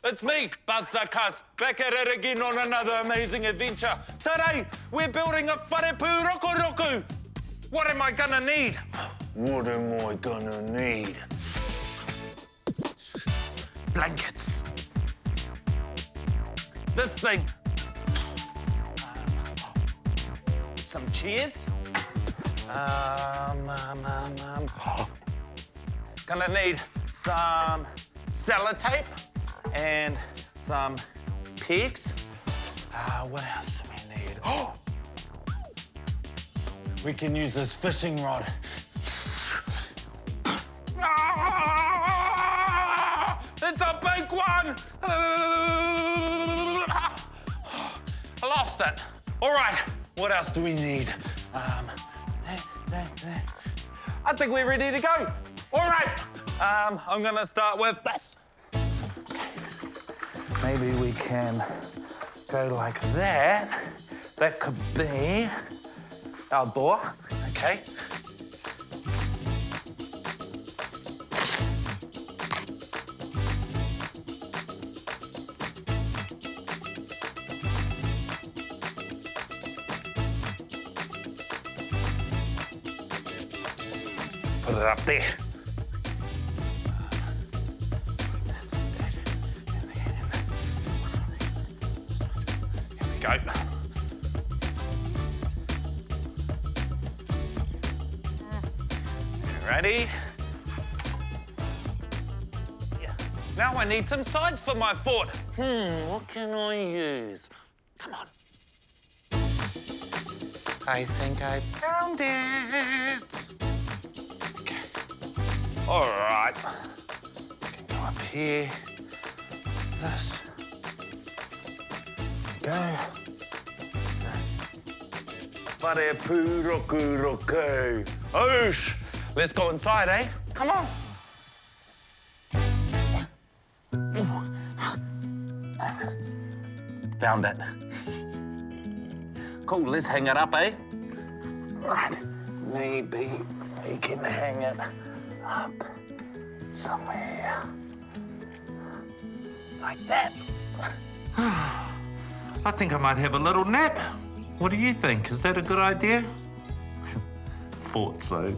It's me, Buster Cuss, back at it again on another amazing adventure. Today, we're building a wharepu roku roku. What am I gonna need? What am I gonna need? Blankets. This thing. Some chairs. Gonna need some sellotape and some pegs. What else do we need? Oh! We can use this fishing rod. It's a big one! I lost it. All right, what else do we need? I think we're ready to go. All right, I'm gonna start with this. Maybe we can go like that. That could be our door, okay? Put it up there. Here we go. Ready? Yeah. Now I need some sides for my fort. What can I use? Come on. I think I found it. Okay. All right. Can go up here. This. Go. This. Wharepu roku roku. Oosh. Let's go inside, eh? Come on. Found it. Cool, let's hang it up, eh? Right. Maybe we can hang it up somewhere. Like that. I think I might have a little nap. What do you think? Is that a good idea? Thought so.